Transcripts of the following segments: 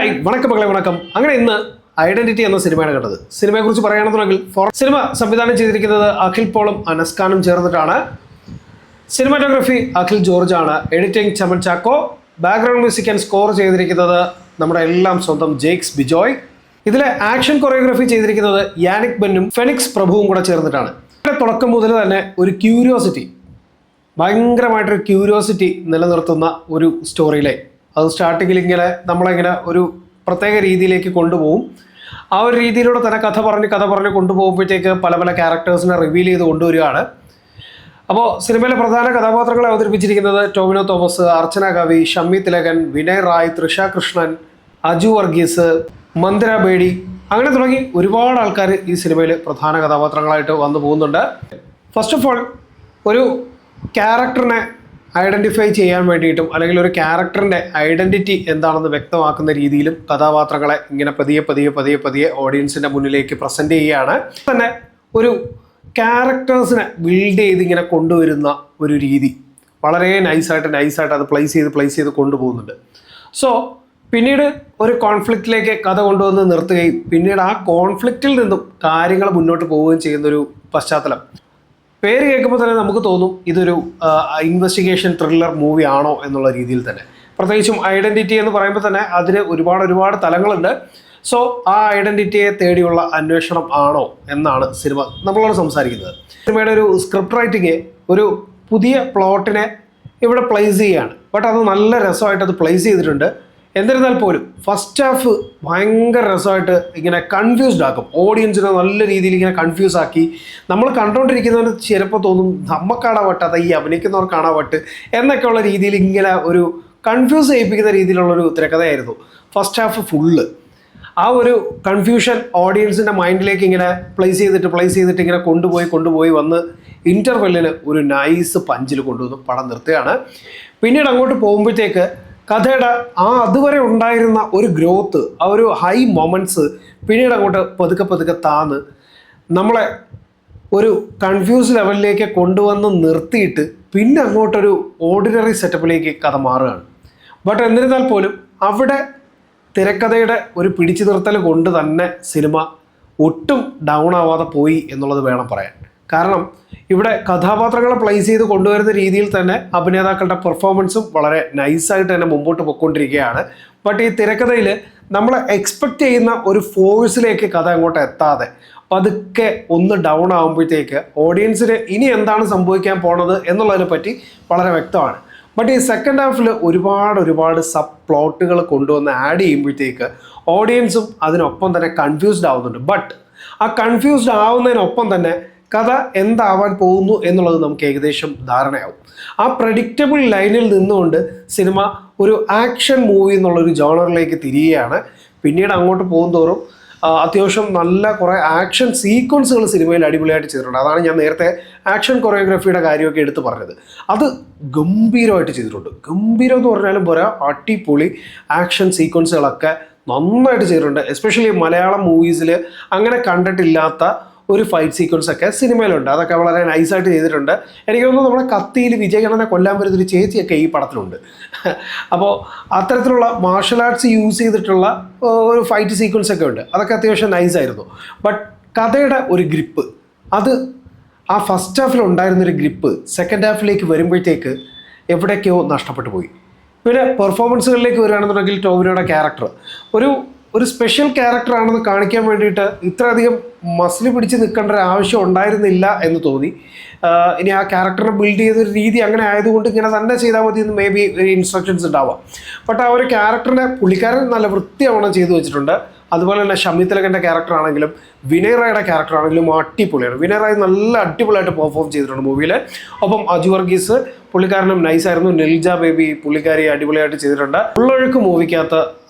Hi വണക്കം മകളെ വണക്കം. അങ്ങനെ ഇന്ന് ഐഡന്റിറ്റി എന്ന സിനിമയാണ് കണ്ടത്. സിനിമയെക്കുറിച്ച് പറയുകയാണെന്നുണ്ടെങ്കിൽ സിനിമ സംവിധാനം ചെയ്തിരിക്കുന്നത് അഖിൽ പോളും അനസ്കാനും ചേർന്നിട്ടാണ്. സിനിമാറ്റോഗ്രഫി അഖിൽ ജോർജ് ആണ്. Editing Chaman Chacko. Background music and score ചെയ്തിരിക്കുന്നത് നമ്മുടെ എല്ലാം സ്വന്തം ജേക്സ് ബിജോയ്. ഇതിലെ ആക്ഷൻ കൊറിയോഗ്രഫി ചെയ്തിരിക്കുന്നത് യാനിക് ബെന്നും ഫെനിക്സ് പ്രഭുവും കൂടെ ചേർന്നിട്ടാണ്. തുടക്കം മുതൽ തന്നെ ഒരു ക്യൂരിയോസിറ്റി, ഭയങ്കരമായിട്ടൊരു ക്യൂരിയോസിറ്റി നിലനിർത്തുന്ന ഒരു സ്റ്റോറി ലൈൻ. അത് സ്റ്റാർട്ടിങ്ങിൽ ഇങ്ങനെ നമ്മളിങ്ങനെ ഒരു പ്രത്യേക രീതിയിലേക്ക് കൊണ്ടുപോകും. ആ ഒരു രീതിയിലൂടെ തന്നെ കഥ പറഞ്ഞ് കൊണ്ടുപോകുമ്പോഴത്തേക്ക് പല പല ക്യാരക്ടേഴ്സിനെ റിവീൽ ചെയ്ത് കൊണ്ടുവരികയാണ്. അപ്പോൾ സിനിമയിലെ പ്രധാന കഥാപാത്രങ്ങളെ അവതരിപ്പിച്ചിരിക്കുന്നത് ടോവിനോ തോമസ്, അർച്ചന കവി, ഷമ്മി തിലകൻ, വിനയ് റായ്, തൃഷ കൃഷ്ണൻ, അജു വർഗീസ്, മന്ദിര ബേഡി, അങ്ങനെ തുടങ്ങി ഒരുപാട് ആൾക്കാർ ഈ സിനിമയിൽ പ്രധാന കഥാപാത്രങ്ങളായിട്ട് വന്നു പോകുന്നുണ്ട്. ഫസ്റ്റ് ഓഫ് ഓൾ, ഒരു ക്യാരക്ടറിനെ ഐഡൻറ്റിഫൈ ചെയ്യാൻ വേണ്ടിയിട്ടും അല്ലെങ്കിൽ ഒരു ക്യാരക്ടറിൻ്റെ ഐഡൻറ്റിറ്റി എന്താണെന്ന് വ്യക്തമാക്കുന്ന രീതിയിലും കഥാപാത്രങ്ങളെ ഇങ്ങനെ പതിയെ ഓഡിയൻസിൻ്റെ മുന്നിലേക്ക് പ്രസൻറ്റ് ചെയ്യുകയാണ്. തന്നെ ഒരു ക്യാരക്ടേഴ്സിനെ ബിൽഡ് ചെയ്ത് ഇങ്ങനെ കൊണ്ടുവരുന്ന ഒരു രീതി വളരെ നൈസായിട്ട് അത് പ്ലേസ് ചെയ്ത് കൊണ്ടുപോകുന്നുണ്ട്. സോ പിന്നീട് ഒരു കോൺഫ്ലിക്റ്റിലേക്ക് കഥ കൊണ്ടുവന്ന് നിർത്തുകയും പിന്നീട് ആ കോൺഫ്ലിക്റ്റിൽ നിന്നും കാര്യങ്ങൾ മുന്നോട്ട് പോവുകയും ചെയ്യുന്നൊരു പശ്ചാത്തലം. പേര് കേൾക്കുമ്പോൾ തന്നെ നമുക്ക് തോന്നും ഇതൊരു ഇൻവെസ്റ്റിഗേഷൻ ത്രില്ലർ മൂവി ആണോ എന്നുള്ള രീതിയിൽ തന്നെ. പ്രത്യേകിച്ചും ഐഡൻറ്റിറ്റി എന്ന് പറയുമ്പോൾ തന്നെ അതിന് ഒരുപാട് തലങ്ങളുണ്ട്. സോ ആ ഐഡൻറ്റിറ്റിയെ തേടിയുള്ള അന്വേഷണം ആണോ എന്നാണ് സിനിമ നമ്മളോട് സംസാരിക്കുന്നത്. സിനിമയുടെ ഒരു സ്ക്രിപ്റ്റ് റൈറ്റിങ് ഒരു പുതിയ പ്ലോട്ടിനെ ഇവിടെ പ്ലേസ് ചെയ്യുകയാണ്. ബട്ട് അത് നല്ല രസമായിട്ട് അത് പ്ലേസ് ചെയ്തിട്ടുണ്ട്. എന്നിരുന്നാൽ പോലും ഫസ്റ്റ് ഹാഫ് ഭയങ്കര രസമായിട്ട് ഇങ്ങനെ കൺഫ്യൂസ്ഡ് ആക്കും. ഓഡിയൻസിനെ നല്ല രീതിയിൽ ഇങ്ങനെ കൺഫ്യൂസ് ആക്കി നമ്മൾ കണ്ടുകൊണ്ടിരിക്കുന്നവന് ചിലപ്പോൾ തോന്നും നമുക്കാണാ വട്ട്, അത് ഈ അഭിനയിക്കുന്നവർക്കാണാ വട്ട് എന്നൊക്കെയുള്ള രീതിയിൽ ഇങ്ങനെ ഒരു കൺഫ്യൂസ് ചെയ്യിപ്പിക്കുന്ന രീതിയിലുള്ളൊരു തിരക്കഥയായിരുന്നു ഫസ്റ്റ് ഹാഫ് ഫുള്ള്. ആ ഒരു കൺഫ്യൂഷൻ ഓഡിയൻസിൻ്റെ മൈൻഡിലേക്ക് ഇങ്ങനെ പ്ലേസ് ചെയ്തിട്ട് ഇങ്ങനെ കൊണ്ടുപോയി വന്ന് ഇൻ്റർവെല്ലിന് ഒരു നൈസ് പഞ്ചിൽ കൊണ്ടുവന്ന് പടം നിർത്തുകയാണ്. പിന്നീട് അങ്ങോട്ട് പോകുമ്പോഴത്തേക്ക് കഥയുടെ അതുവരെ ഉണ്ടായിരുന്ന ഒരു ഗ്രോത്ത്, ആ ഒരു ഹൈ മൊമെൻറ്റ്സ് പിന്നീട് അങ്ങോട്ട് പതുക്കെ താന്ന് നമ്മളെ ഒരു കൺഫ്യൂസ് ലെവലിലേക്ക് കൊണ്ടുവന്ന് നിർത്തിയിട്ട് പിന്നെ അങ്ങോട്ടൊരു ഓർഡിനറി സെറ്റപ്പിലേക്ക് കഥ മാറുകയാണ്. ബട്ട് എന്നിരുന്നാൽ പോലും അവിടെ തിരക്കഥയുടെ ഒരു പിടിച്ചു നിർത്തൽ കൊണ്ട് തന്നെ സിനിമ ഒട്ടും ഡൗൺ ആവാതെ പോയി എന്നുള്ളത് വേണം പറയാൻ. കാരണം ഇവിടെ കഥാപാത്രങ്ങളെ പ്ലേസ് ചെയ്ത് കൊണ്ടുവരുന്ന രീതിയിൽ തന്നെ അഭിനേതാക്കളുടെ പെർഫോമൻസും വളരെ നൈസായിട്ട് തന്നെ മുമ്പോട്ട് പോയിക്കൊണ്ടിരിക്കുകയാണ്. ബട്ട് ഈ തിരക്കഥയിൽ നമ്മൾ എക്സ്പെക്റ്റ് ചെയ്യുന്ന ഒരു ഫോഴ്സിലേക്ക് കഥ അങ്ങോട്ട് എത്താതെ പതുക്കെ ഒന്ന് ഡൗൺ ആകുമ്പോഴത്തേക്ക് ഓഡിയൻസിന് ഇനി എന്താണ് സംഭവിക്കാൻ പോണത് എന്നുള്ളതിനെ പറ്റി വളരെ വ്യക്തമാണ്. ബട്ട് ഈ സെക്കൻഡ് ഹാഫിൽ ഒരുപാട് സബ് പ്ലോട്ടുകൾ കൊണ്ടുവന്ന് ആഡ് ചെയ്യുമ്പോഴത്തേക്ക് ഓഡിയൻസും അതിനൊപ്പം തന്നെ കൺഫ്യൂസ്ഡ് ആവുന്നുണ്ട്. ബട്ട് ആ കൺഫ്യൂസ്ഡ് ആവുന്നതിനൊപ്പം തന്നെ കഥ എന്താവാൻ പോകുന്നു എന്നുള്ളത് നമുക്ക് ഏകദേശം ധാരണയാവും. ആ പ്രഡിക്റ്റബിൾ ലൈനിൽ നിന്നുകൊണ്ട് സിനിമ ഒരു ആക്ഷൻ മൂവി എന്നുള്ളൊരു ജോണറിലേക്ക് തിരിയുകയാണ്. പിന്നീട് അങ്ങോട്ട് പോകുന്തോറും അത്യാവശ്യം നല്ല കുറേ ആക്ഷൻ സീക്വൻസുകൾ സിനിമയിൽ അടിപൊളിയായിട്ട് ചെയ്തിട്ടുണ്ട്. അതാണ് ഞാൻ നേരത്തെ ആക്ഷൻ കൊറിയോഗ്രഫിയുടെ കാര്യമൊക്കെ എടുത്ത് പറഞ്ഞത്. അത് ഗംഭീരമായിട്ട് ചെയ്തിട്ടുണ്ട്. ഗംഭീരം എന്ന് പറഞ്ഞാലും പോരാ, അടിപൊളി ആക്ഷൻ സീക്വൻസുകളൊക്കെ നന്നായിട്ട് ചെയ്തിട്ടുണ്ട്. എസ്പെഷ്യലി മലയാളം മൂവീസിൽ അങ്ങനെ കണ്ടിട്ടില്ലാത്ത ഒരു ഫൈറ്റ് സീക്വൻസ് ഒക്കെ സിനിമയിലുണ്ട്. അതൊക്കെ വളരെ നൈസായിട്ട് ചെയ്തിട്ടുണ്ട്. എനിക്ക് തോന്നുന്നു നമ്മുടെ കത്തിയിൽ വിജയകണ്ണനെ കൊല്ലാൻ വരുന്നൊരു ചേച്ചിയൊക്കെ ഈ പടത്തിലുണ്ട്. അപ്പോൾ അത്തരത്തിലുള്ള മാർഷൽ ആർട്സ് യൂസ് ചെയ്തിട്ടുള്ള ഒരു ഫൈറ്റ് സീക്വൻസ് ഒക്കെ ഉണ്ട്. അതൊക്കെ അത്യാവശ്യം നൈസായിരുന്നു. ബട്ട് കഥയുടെ ഒരു ഗ്രിപ്പ്, അത് ആ ഫസ്റ്റ് ഹാഫിൽ ഉണ്ടായിരുന്നൊരു ഗ്രിപ്പ് സെക്കൻഡ് ഹാഫിലേക്ക് വരുമ്പോഴത്തേക്ക് എവിടേക്കോ നഷ്ടപ്പെട്ടു പോയി. പിന്നെ പെർഫോമൻസുകളിലേക്ക് വരികയാണെന്നുണ്ടെങ്കിൽ ടോവിനോയുടെ ക്യാരക്ടർ ഒരു സ്പെഷ്യൽ ക്യാരക്ടറാണെന്ന് കാണിക്കാൻ വേണ്ടിയിട്ട് ഇത്രയധികം മസിൽ പിടിച്ച് നിൽക്കേണ്ട ഒരു ആവശ്യം ഉണ്ടായിരുന്നില്ല എന്ന് തോന്നി. ഇനി ആ ക്യാരക്ടറിനെ ബിൽഡ് ചെയ്തൊരു രീതി അങ്ങനെ ആയതുകൊണ്ട് ഇങ്ങനെ തന്നെ ചെയ്താൽ മതി എന്ന് മേ ബി ഇൻസ്ട്രക്ഷൻസ് ഉണ്ടാവാം. ബട്ട് ആ ഒരു ക്യാരക്ടറിനെ പുള്ളിക്കാരൻ നല്ല വൃത്തിയാവണം ചെയ്തു വെച്ചിട്ടുണ്ട്. അതുപോലെ തന്നെ ഷമ്മി തിലകൻ്റെ ക്യാരക്ടർ ആണെങ്കിലും വിനയ് റായുടെ ക്യാരക്ടർ ആണെങ്കിലും അടിപൊളിയാണ്. വിനയ് റായ് നല്ല അടിപൊളിയായിട്ട് പെർഫോം ചെയ്തിട്ടുണ്ട് മൂവിയിൽ. ഒപ്പം അജു വർഗീസ് പുള്ളിക്കാരനും നൈസായിരുന്നു. നെൽജ ബേബി പുള്ളിക്കാരി അടിപൊളിയായിട്ട് ചെയ്തിട്ടുണ്ട്. ഉള്ളൊഴുക്ക് മൂവിക്കകത്ത്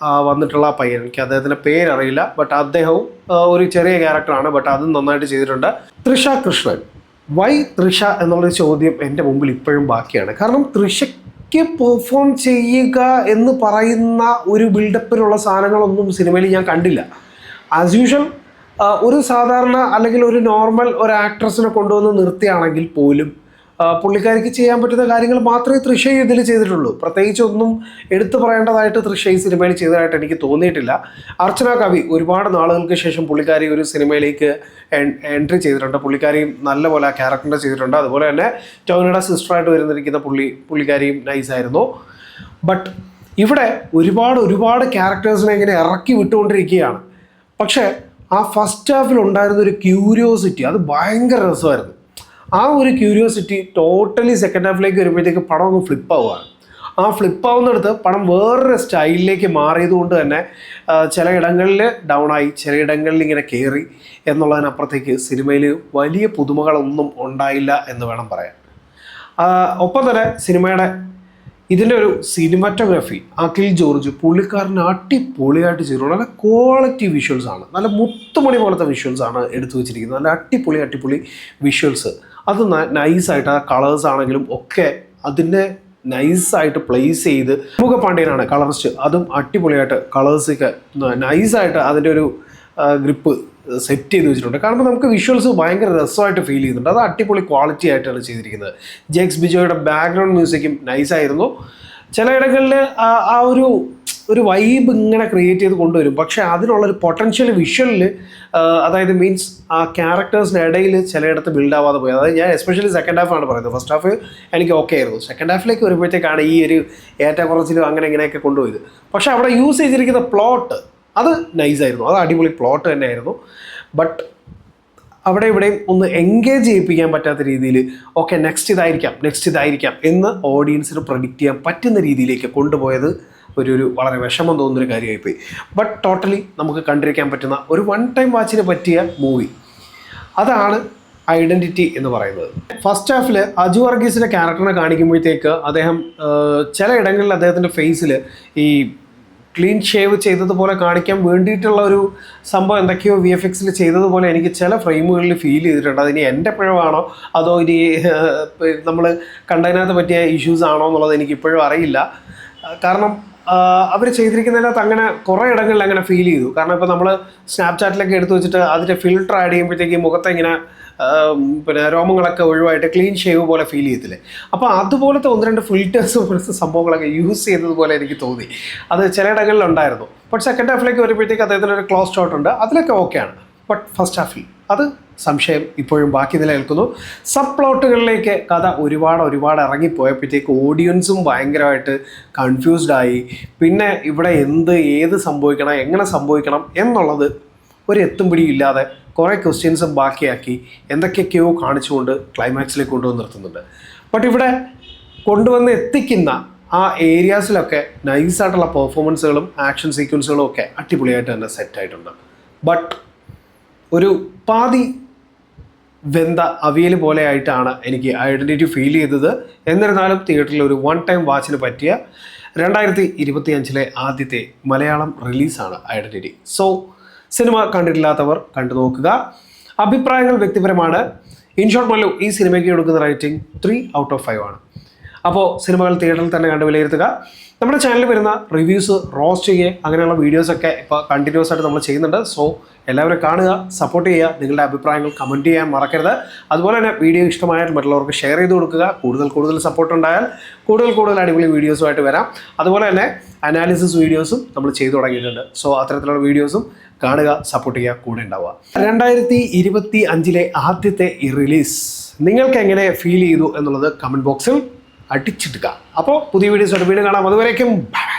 വന്നിട്ടുള്ള പയ്യൻ, എനിക്ക് അദ്ദേഹത്തിൻ്റെ പേരറിയില്ല, ബട്ട് അദ്ദേഹവും ഒരു ചെറിയ ക്യാരക്ടറാണ്. ബട്ട് അതും നന്നായിട്ട് ചെയ്തിട്ടുണ്ട്. തൃഷ കൃഷ്ണൻ, വൈ തൃഷ എന്നുള്ളൊരു ചോദ്യം എൻ്റെ മുമ്പിൽ ഇപ്പോഴും ബാക്കിയാണ്. കാരണം തൃഷയ്ക്ക് പെർഫോം ചെയ്യുക എന്ന് പറയുന്ന ഒരു ബിൽഡപ്പിലുള്ള സാധനങ്ങളൊന്നും സിനിമയിൽ ഞാൻ കണ്ടില്ല. ആസ് യൂഷ്വൽ ഒരു സാധാരണ അല്ലെങ്കിൽ ഒരു നോർമൽ ഒരു ആക്ട്രസിനെ കൊണ്ടുവന്ന് നിർത്തിയാണെങ്കിൽ പോലും പുള്ളിക്കാരിക്ക് ചെയ്യാൻ പറ്റുന്ന കാര്യങ്ങൾ മാത്രമേ തൃഷ ഇതിൽ ചെയ്തിട്ടുള്ളൂ. പ്രത്യേകിച്ച് ഒന്നും എടുത്തു പറയേണ്ടതായിട്ട് തൃഷ ഈ സിനിമയിൽ ചെയ്തതായിട്ട് എനിക്ക് തോന്നിയിട്ടില്ല. അർച്ചന കവി ഒരുപാട് നാളുകൾക്ക് ശേഷം പുള്ളിക്കാരി ഒരു സിനിമയിലേക്ക് എൻട്രി ചെയ്തിട്ടുണ്ട്. പുള്ളിക്കാരിയും നല്ലപോലെ ആ ക്യാരക്ടറിനെ ചെയ്തിട്ടുണ്ട്. അതുപോലെ തന്നെ ടോവിനോയുടെ സിസ്റ്ററായിട്ട് വരുന്നിരിക്കുന്ന പുള്ളിക്കാരിയും നൈസായിരുന്നു. ബട്ട് ഇവിടെ ഒരുപാട് ക്യാരക്ടേഴ്സിനെ ഇങ്ങനെ ഇറക്കി വിട്ടുകൊണ്ടിരിക്കുകയാണ്. പക്ഷേ ആ ഫസ്റ്റ് ഹാഫിൽ ഉണ്ടായിരുന്ന ഒരു ക്യൂരിയോസിറ്റി അത് ഭയങ്കര രസമായിരുന്നു. ആ ഒരു ക്യൂരിയോസിറ്റി ടോട്ടലി സെക്കൻഡ് ഹാഫിലേക്ക് വരുമ്പോഴത്തേക്ക് പടം അങ്ങ് ഫ്ലിപ്പാവുകയാണ്. ആ ഫ്ലിപ്പാവുന്നിടത്ത് പടം വേറൊരു സ്റ്റൈലിലേക്ക് മാറിയത് കൊണ്ട് തന്നെ ചില ഇടങ്ങളിൽ ഡൗൺ ആയി, ചിലയിടങ്ങളിൽ ഇങ്ങനെ കയറി എന്നുള്ളതിനപ്പുറത്തേക്ക് സിനിമയിൽ വലിയ പുതുമകളൊന്നും ഉണ്ടായില്ല എന്ന് വേണം പറയാൻ. ഒപ്പം തന്നെ സിനിമയുടെ ഇതിൻ്റെ ഒരു സിനിമാറ്റോഗ്രാഫി അഖിൽ ജോർജ് പുള്ളിക്കാരന് അടിപൊളിയായിട്ട് ചെയ്തിട്ടുണ്ട്. നല്ല ക്വാളിറ്റി വിഷ്വൽസാണ്, നല്ല മുത്തുമണി പോലത്തെ വിഷ്വൽസാണ് എടുത്തു വെച്ചിരിക്കുന്നത്. നല്ല അടിപൊളി വിഷ്വൽസ്. അത് നൈസായിട്ട് ആ കളേഴ്സ് ആണെങ്കിലും ഒക്കെ അതിൻ്റെ നൈസായിട്ട് പ്ലേസ് ചെയ്ത് മുഖപാണ്ഡ്യനാണ് കളറിസ്റ്റ്, അതും അടിപൊളിയായിട്ട് കളേഴ്സൊക്കെ നൈസായിട്ട് അതിൻ്റെ ഒരു ഗ്രിപ്പ് സെറ്റ് ചെയ്ത് വെച്ചിട്ടുണ്ട്. കാരണം നമുക്ക് വിഷ്വൽസ് ഭയങ്കര രസമായിട്ട് ഫീൽ ചെയ്യുന്നുണ്ട്. അത് അടിപൊളി ക്വാളിറ്റി ആയിട്ടാണ് ചെയ്തിരിക്കുന്നത്. ജെക്സ് ബിജോയുടെ ബാക്ക്ഗ്രൗണ്ട് മ്യൂസിക്കും നൈസായിരുന്നു. ചിലയിടങ്ങളിൽ ആ ഒരു വൈബ് ഇങ്ങനെ ക്രിയേറ്റ് ചെയ്ത് കൊണ്ടുവരും. പക്ഷേ അതിനുള്ളൊരു പൊട്ടൻഷ്യൽ വിഷ്വലിൽ അതായത് മീൻസ് ആ ക്യാരക്ടേഴ്സിൻ്റെ ഇടയിൽ ചിലയിടത്ത് ബിൽഡ് ആവാതെ പോയി. അതായത് ഞാൻ എസ്പെഷ്യലി സെക്കൻഡ് ഹാഫാണ് പറയുന്നത്. ഫസ്റ്റ് ഹാഫ് എനിക്ക് ഓക്കെ ആയിരുന്നു. സെക്കൻഡ് ഹാഫിലേക്ക് വരുമ്പോഴത്തേക്കാണ് ഈ ഒരു ഏറ്റക്കുറച്ചിലും അങ്ങനെ ഇങ്ങനെയൊക്കെ കൊണ്ടുപോയത്. പക്ഷേ അവിടെ യൂസ് ചെയ്തിരിക്കുന്ന പ്ലോട്ട് അത് നൈസായിരുന്നു. അത് അടിപൊളി പ്ലോട്ട് തന്നെയായിരുന്നു. ബട്ട് അവിടെ ഇവിടെയും ഒന്ന് എൻഗേജ് ചെയ്യിപ്പിക്കാൻ പറ്റാത്ത രീതിയിൽ ഓക്കെ നെക്സ്റ്റ് ഇതായിരിക്കാം എന്ന് ഓഡിയൻസിന് പ്രഡിക്റ്റ് ചെയ്യാൻ പറ്റുന്ന രീതിയിലേക്ക് കൊണ്ടുപോയത് ഒരു വളരെ വിഷമം തോന്നുന്നൊരു കാര്യമായിപ്പോയി. ബട്ട് ടോട്ടലി നമുക്ക് കണ്ടിരിക്കാൻ പറ്റുന്ന ഒരു വൺ ടൈം വാച്ചിന് പറ്റിയ മൂവി. അതാണ് ഐഡൻറ്റിറ്റി എന്ന് പറയുന്നത്. ഫസ്റ്റ് ഹാഫിൽ അജു വർഗീസിൻ്റെ ക്യാരക്ടറിനെ കാണിക്കുമ്പോഴത്തേക്ക് അദ്ദേഹം ചില ഇടങ്ങളിൽ അദ്ദേഹത്തിൻ്റെ ഫേസിൽ ഈ ക്ലീൻ ഷേവ് ചെയ്തതുപോലെ കാണിക്കാൻ വേണ്ടിയിട്ടുള്ള ഒരു സംഭവം എന്തൊക്കെയോ VFX ചെയ്തതുപോലെ എനിക്ക് ചില ഫ്രെയിമുകളിൽ ഫീൽ ചെയ്തിട്ടുണ്ട്. അതിനി എൻ്റെ പിഴവാണോ അതോ ഇനി നമ്മൾ കണ്ടതിനകത്ത് പറ്റിയ ഇഷ്യൂസ് ആണോ എന്നുള്ളത് എനിക്ക് ഇപ്പോഴും അറിയില്ല. കാരണം അവർ ചെയ്തിരിക്കുന്നതിനകത്ത് അങ്ങനെ കുറേ ഇടങ്ങളിൽ അങ്ങനെ ഫീൽ ചെയ്തു. കാരണം ഇപ്പോൾ നമ്മൾ സ്നാപ്ചാറ്റിലൊക്കെ എടുത്തു വെച്ചിട്ട് അതിൻ്റെ ഫിൽട്ടർ ആഡ് ചെയ്യുമ്പോഴത്തേക്ക് മുഖത്തെ ഇങ്ങനെ രോമങ്ങളൊക്കെ ഒഴിവായിട്ട് ക്ലീൻ ഷേവ് പോലെ ഫീൽ ചെയ്യത്തില്ലേ. അപ്പോൾ അതുപോലത്തെ ഒന്ന് രണ്ട് ഫിൽറ്റേഴ്സ് പോലത്തെ സംഭവങ്ങളൊക്കെ യൂസ് ചെയ്തതുപോലെ എനിക്ക് തോന്നി. അത് ചിലയിടങ്ങളിൽ ഉണ്ടായിരുന്നു. ബട്ട് സെക്കൻഡ് ഹാഫിലേക്ക് വരുമ്പോഴത്തേക്ക് അദ്ദേഹത്തിന് ഒരു ക്ലോസ് ഷോട്ട് ഉണ്ട്, അതിലൊക്കെ ഓക്കെയാണ്. ബട്ട് ഫസ്റ്റ് ഹാഫിൽ അത് സംശയം ഇപ്പോഴും ബാക്കി നിലനിൽക്കുന്നു. സബ് പ്ലോട്ടുകളിലേക്ക് കഥ ഒരുപാട് ഇറങ്ങിപ്പോയപ്പോഴത്തേക്ക് ഓഡിയൻസും ഭയങ്കരമായിട്ട് കൺഫ്യൂസ്ഡായി. പിന്നെ ഇവിടെ ഏത് സംഭവിക്കണം, എങ്ങനെ സംഭവിക്കണം എന്നുള്ളത് ഒരു എത്തും പിടിയില്ലാതെ കുറേ ക്വസ്റ്റ്യൻസും ബാക്കിയാക്കി എന്തൊക്കെയൊക്കെയോ കാണിച്ചുകൊണ്ട് ക്ലൈമാക്സിലേക്ക് കൊണ്ടുവന്ന് നിർത്തുന്നുണ്ട്. ബട്ട് ഇവിടെ കൊണ്ടുവന്ന് എത്തിക്കുന്ന ആ ഏരിയാസിലൊക്കെ നൈസായിട്ടുള്ള പെർഫോമൻസുകളും ആക്ഷൻ സീക്വൻസുകളും ഒക്കെ അടിപൊളിയായിട്ട് തന്നെ സെറ്റായിട്ടുണ്ട്. ബട്ട് ഒരു പാതി വെന്ത അവിയൽ പോലെ ആയിട്ടാണ് എനിക്ക് ഐഡൻറ്റിറ്റി ഫീൽ ചെയ്തത്. എന്നിരുന്നാലും തിയേറ്ററിൽ ഒരു വൺ ടൈം വാച്ചിന് പറ്റിയ 2025 ആദ്യത്തെ മലയാളം റിലീസാണ് ഐഡൻറ്റിറ്റി. സോ സിനിമ കണ്ടിട്ടില്ലാത്തവർ കണ്ടു നോക്കുക. അഭിപ്രായങ്ങൾ വ്യക്തിപരമാണ്. ഇൻഷോർട്ട് മല്ലു ഈ സിനിമയ്ക്ക് കൊടുക്കുന്ന റേറ്റിംഗ് 3 out of 5 ആണ്. അപ്പോൾ സിനിമകൾ തിയേറ്ററിൽ തന്നെ കണ്ട് വിലയിരുത്തുക. നമ്മുടെ ചാനലിൽ വരുന്ന റിവ്യൂസ്, റോസ്റ്റ് ചെയ്യുക, അങ്ങനെയുള്ള വീഡിയോസൊക്കെ ഇപ്പോൾ കണ്ടിന്യൂസ് ആയിട്ട് നമ്മൾ ചെയ്യുന്നുണ്ട്. സോ എല്ലാവരും കാണുക, സപ്പോർട്ട് ചെയ്യുക, നിങ്ങളുടെ അഭിപ്രായങ്ങൾ കമൻറ്റ് ചെയ്യാൻ മറക്കരുത്. അതുപോലെ തന്നെ വീഡിയോ ഇഷ്ടമായാൽ മറ്റുള്ളവർക്ക് ഷെയർ ചെയ്ത് കൊടുക്കുക. കൂടുതൽ സപ്പോർട്ട് ഉണ്ടായാൽ കൂടുതൽ അടിപൊളി വീഡിയോസുമായിട്ട് വരാം. അതുപോലെ തന്നെ അനാലിസിസ് വീഡിയോസും നമ്മൾ ചെയ്തു തുടങ്ങിയിട്ടുണ്ട്. സോ അത്തരത്തിലുള്ള വീഡിയോസും കാണുക, സപ്പോർട്ട് ചെയ്യുക, കൂടെ ഉണ്ടാവുക. 2025 ആദ്യത്തെ ഈ റിലീസ് നിങ്ങൾക്ക് എങ്ങനെ ഫീൽ ചെയ്തു എന്നുള്ളത് കമൻറ്റ് ബോക്സിൽ അടിച്ചിട്ടുക. അപ്പോൾ പുതിയ വീഡിയോസ് വീണ്ടും കാണാം. അതുവരേക്കും ബൈ.